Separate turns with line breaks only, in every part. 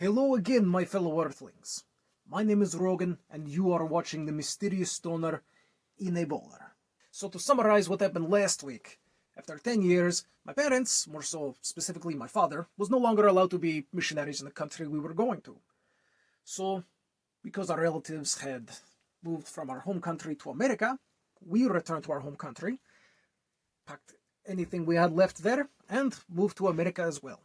Hello again, my fellow Earthlings. My name is Rogan, and you are watching the Mysterious Stoner in a Bowler. So to summarize what happened last week, after 10 years, my parents, more so specifically my father, was no longer allowed to be missionaries in the country we were going to. So, because our relatives had moved from our home country to America, we returned to our home country, packed anything we had left there, and moved to America as well.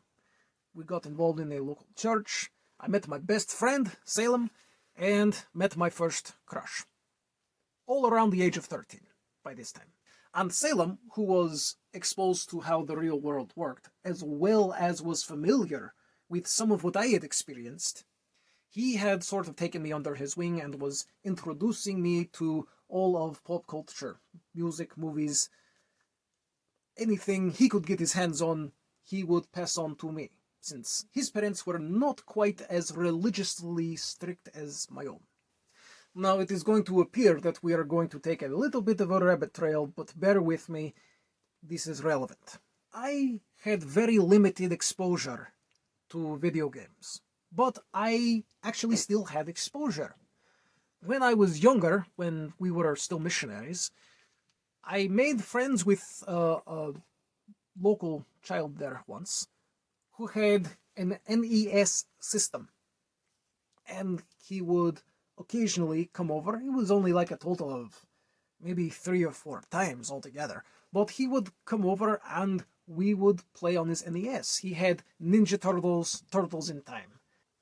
We got involved in a local church. I met my best friend, Salem, and met my first crush. All around the age of 13 by this time. And Salem, who was exposed to how the real world worked, as well as was familiar with some of what I had experienced, he had sort of taken me under his wing and was introducing me to all of pop culture, music, movies, anything he could get his hands on, he would pass on to me, since his parents were not quite as religiously strict as my own. Now, it is going to appear that we are going to take a little bit of a rabbit trail, but bear with me, this is relevant. I had very limited exposure to video games, but I actually still had exposure. When I was younger, when we were still missionaries, I made friends with a local child there once, who had an NES system. And he would occasionally come over. It was only like a total of maybe 3 or 4 times altogether. But he would come over and we would play on his NES. He had Ninja Turtles, Turtles in Time.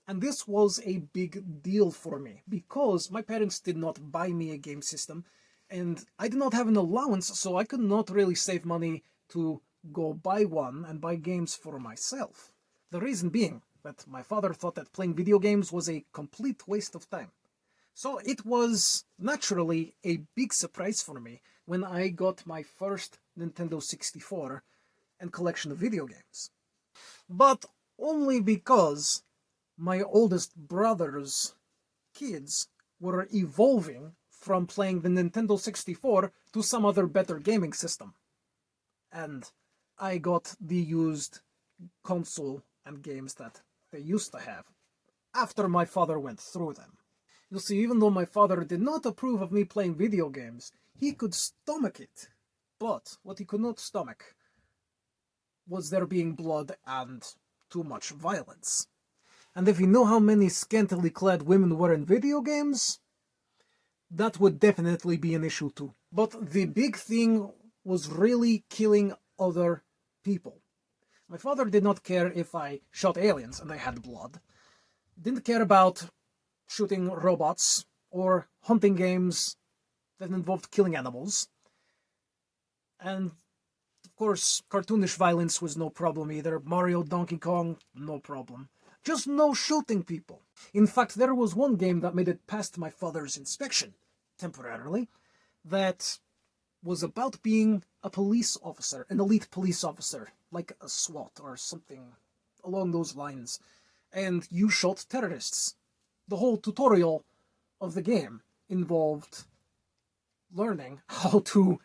And this was a big deal for me, because my parents did not buy me a game system, and I did not have an allowance, so I could not really save money to go buy one and buy games for myself. The reason being that my father thought that playing video games was a complete waste of time. So it was naturally a big surprise for me when I got my first Nintendo 64 and collection of video games. But only because my oldest brother's kids were evolving from playing the Nintendo 64 to some other better gaming system. And I got the used console and games that they used to have after my father went through them. You see, even though my father did not approve of me playing video games, he could stomach it. But what he could not stomach was there being blood and too much violence. And if you know how many scantily clad women were in video games, that would definitely be an issue too. But the big thing was really killing other people. My father did not care if I shot aliens and I had blood. Didn't care about shooting robots or hunting games that involved killing animals. And, of course, cartoonish violence was no problem either. Mario, Donkey Kong, no problem. Just no shooting people. In fact, there was one game that made it past my father's inspection, temporarily, that was about being a police officer, an elite police officer, like a SWAT or something along those lines, and you shot terrorists. The whole tutorial of the game involved learning how to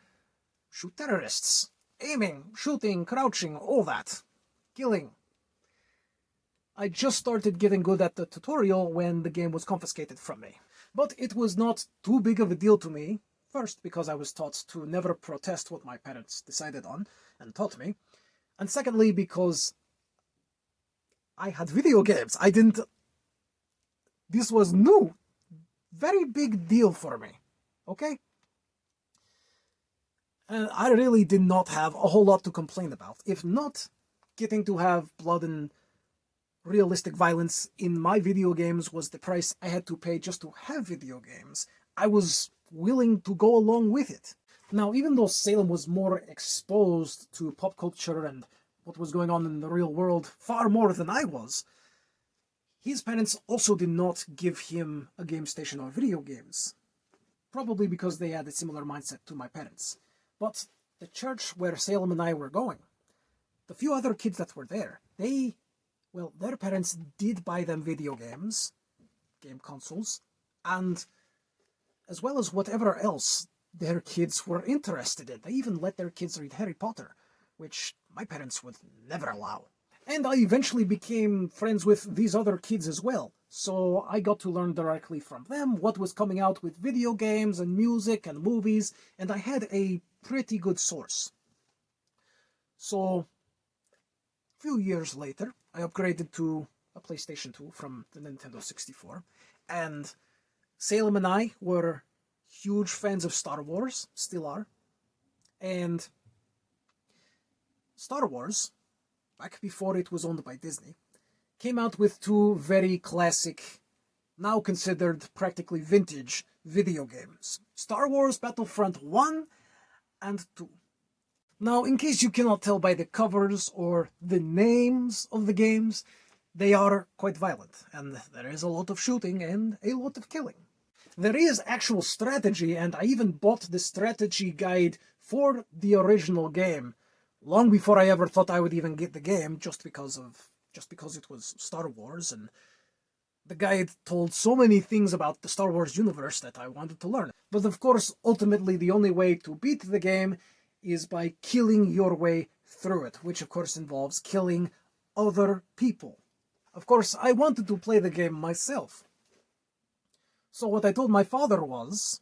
shoot terrorists, aiming, shooting, crouching, all that, killing. I just started getting good at the tutorial when the game was confiscated from me. But it was not too big of a deal to me. First, because I was taught to never protest what my parents decided on and taught me. And secondly, because I had video games. This was new. Very big deal for me. Okay? And I really did not have a whole lot to complain about. If not getting to have blood and realistic violence in my video games was the price I had to pay just to have video games, I was willing to go along with it. Now, even though Salem was more exposed to pop culture and what was going on in the real world far more than I was, his parents also did not give him a game station or video games. Probably because they had a similar mindset to my parents. But the church where Salem and I were going, the few other kids that were there, their parents did buy them video games, game consoles, and as well as whatever else their kids were interested in. They even let their kids read Harry Potter, which my parents would never allow. And I eventually became friends with these other kids as well. So I got to learn directly from them what was coming out with video games and music and movies, and I had a pretty good source. So, a few years later, I upgraded to a PlayStation 2 from the Nintendo 64, and Salem and I were huge fans of Star Wars, still are, and Star Wars, back before it was owned by Disney, came out with two very classic, now considered practically vintage video games. Star Wars Battlefront 1 and 2. Now, in case you cannot tell by the covers or the names of the games, they are quite violent, and there is a lot of shooting and a lot of killing. There is actual strategy, and I even bought the strategy guide for the original game long before I ever thought I would even get the game, just because it was Star Wars, and the guide told so many things about the Star Wars universe that I wanted to learn. But of course, ultimately the only way to beat the game is by killing your way through it, which of course involves killing other people. Of course, I wanted to play the game myself. So what I told my father was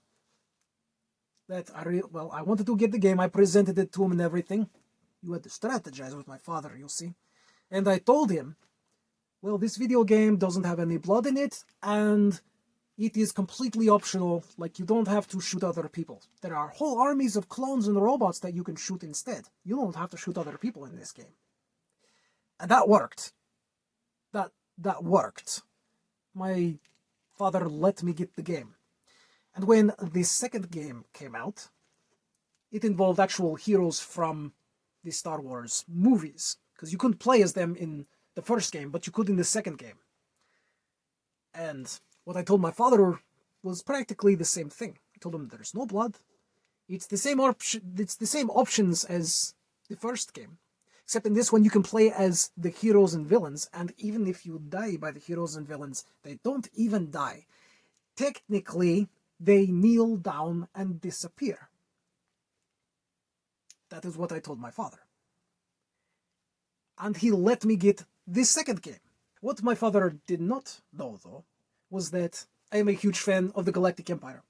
that I wanted to get the game. I presented it to him and everything. You had to strategize with my father, you'll see. And I told him, well, this video game doesn't have any blood in it, and it is completely optional, like you don't have to shoot other people. There are whole armies of clones and robots that you can shoot instead. You don't have to shoot other people in this game. And that worked. That worked. My father let me get the game. And when the second game came out, it involved actual heroes from the Star Wars movies, because you couldn't play as them in the first game, but you could in the second game. And what I told my father was practically the same thing. I told him there's no blood. It's the same options as the first game. Except in this one you can play as the heroes and villains, and even if you die by the heroes and villains, they don't even die. Technically, they kneel down and disappear. That is what I told my father. And he let me get this second game. What my father did not know, though, was that I am a huge fan of the Galactic Empire.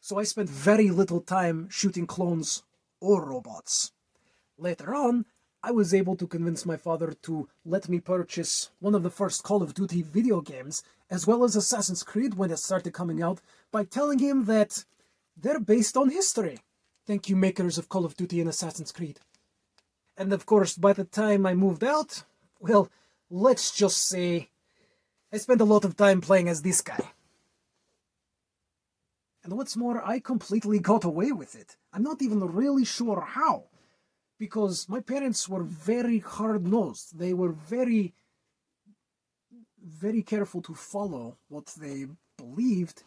So I spent very little time shooting clones or robots. Later on, I was able to convince my father to let me purchase one of the first Call of Duty video games, as well as Assassin's Creed when it started coming out, by telling him that they're based on history. Thank you, makers of Call of Duty and Assassin's Creed. And of course, by the time I moved out, well, let's just say I spent a lot of time playing as this guy. And what's more, I completely got away with it. I'm not even really sure how. Because my parents were very hard-nosed. They were very, very careful to follow what they believed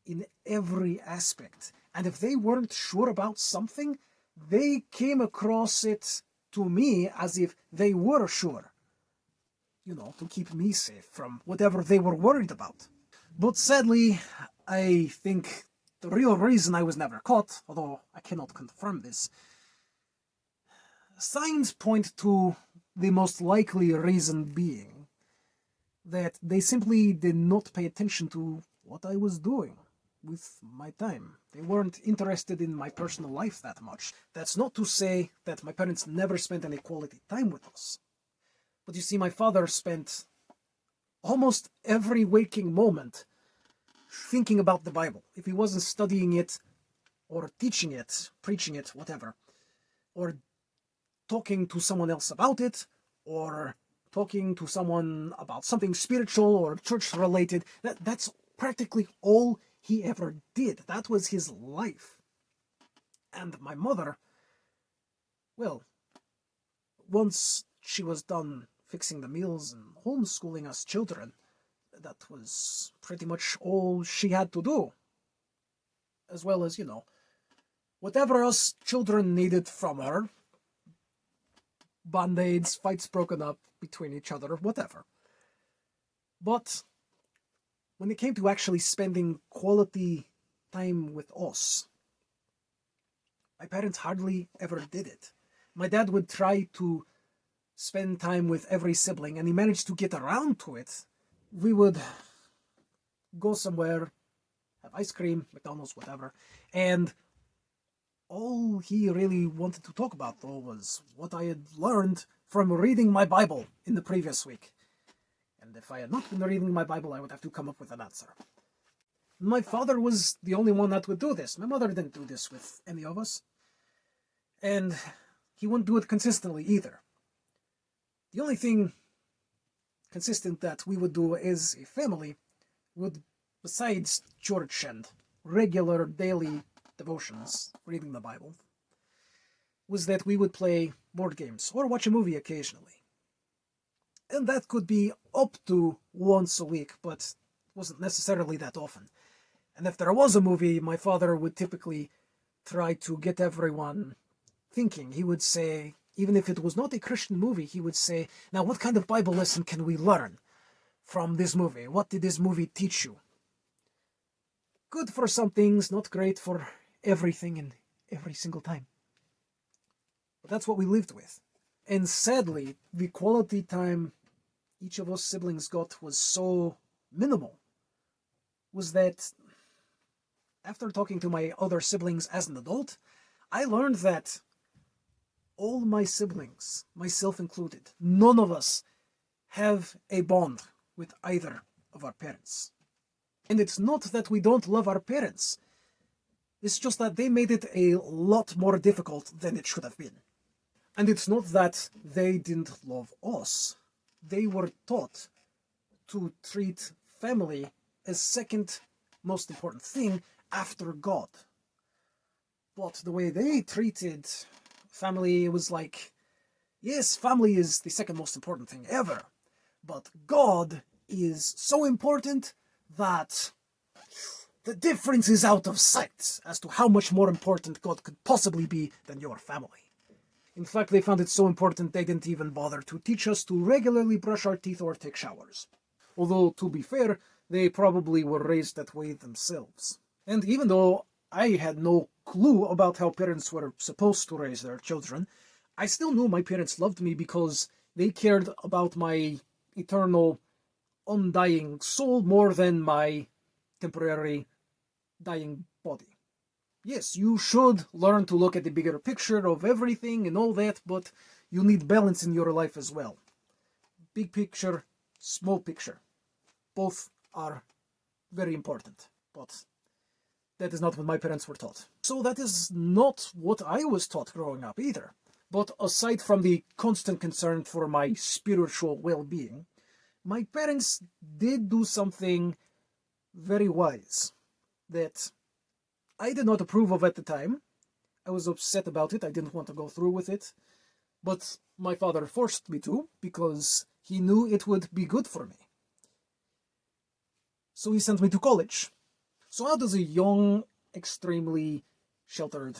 in every aspect. And if they weren't sure about something, they came across it to me as if they were sure. You know, to keep me safe from whatever they were worried about. But sadly, I think the real reason I was never caught, although I cannot confirm this, signs point to the most likely reason being that they simply did not pay attention to what I was doing with my time. They weren't interested in my personal life that much. That's not to say that my parents never spent any quality time with us. But you see, my father spent almost every waking moment thinking about the Bible. If he wasn't studying it, or teaching it, preaching it, whatever, or talking to someone else about it, or talking to someone about something spiritual or church-related, that's practically all he ever did. That was his life. And my mother, well, once she was done fixing the meals and homeschooling us children, that was pretty much all she had to do. As well as, you know, whatever else children needed from her, band-aids, fights broken up between each other, whatever. But when it came to actually spending quality time with us, my parents hardly ever did it. My dad would try to spend time with every sibling, and he managed to get around to it, we would go somewhere, have ice cream, McDonald's, whatever, and all he really wanted to talk about, though, was what I had learned from reading my Bible in the previous week. And if I had not been reading my Bible, I would have to come up with an answer. My father was the only one that would do this. My mother didn't do this with any of us. And he wouldn't do it consistently either. The only thing consistent that we would do as a family would, besides church and regular daily devotions, reading the Bible, was that we would play board games or watch a movie occasionally. And that could be up to once a week, but wasn't necessarily that often. And if there was a movie, my father would typically try to get everyone thinking. He would say, even if it was not a Christian movie, he would say, now what kind of Bible lesson can we learn from this movie? What did this movie teach you? Good for some things, not great for everything and every single time. But that's what we lived with. And sadly, the quality time each of us siblings got was so minimal, was that after talking to my other siblings as an adult, I learned that all my siblings, myself included, none of us have a bond with either of our parents. And it's not that we don't love our parents. It's just that they made it a lot more difficult than it should have been. And it's not that they didn't love us. They were taught to treat family as second most important thing after God. But the way they treated family was like, yes, family is the second most important thing ever, but God is so important that the difference is out of sight as to how much more important God could possibly be than your family. In fact, they found it so important they didn't even bother to teach us to regularly brush our teeth or take showers. Although, to be fair, they probably were raised that way themselves. And even though I had no clue about how parents were supposed to raise their children, I still knew my parents loved me because they cared about my eternal, undying soul more than my temporary dying body. Yes, you should learn to look at the bigger picture of everything and all that, but you need balance in your life as well. Big picture, small picture. Both are very important, but that is not what my parents were taught. So that is not what I was taught growing up either. But aside from the constant concern for my spiritual well-being, my parents did do something very wise that I did not approve of at the time. I was upset about it. I didn't want to go through with it. But my father forced me to because he knew it would be good for me. So he sent me to college. So how does a young, extremely sheltered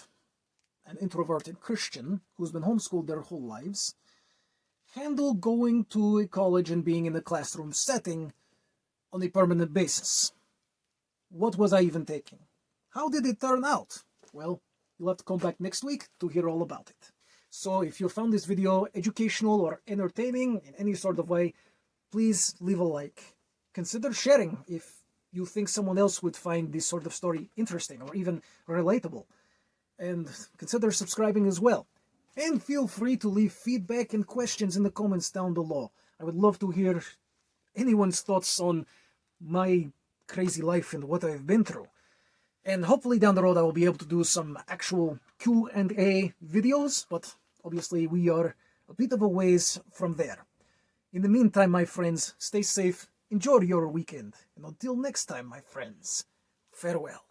and introverted Christian who's been homeschooled their whole lives handle going to a college and being in a classroom setting on a permanent basis? What was I even taking? How did it turn out? Well, you'll have to come back next week to hear all about it. So if you found this video educational or entertaining in any sort of way, please leave a like. Consider sharing if you think someone else would find this sort of story interesting or even relatable. And consider subscribing as well. And feel free to leave feedback and questions in the comments down below. I would love to hear anyone's thoughts on my crazy life and what I've been through. And hopefully down the road I will be able to do some actual Q&A videos, but obviously we are a bit of a ways from there. In the meantime, my friends, stay safe, enjoy your weekend, and until next time, my friends, farewell.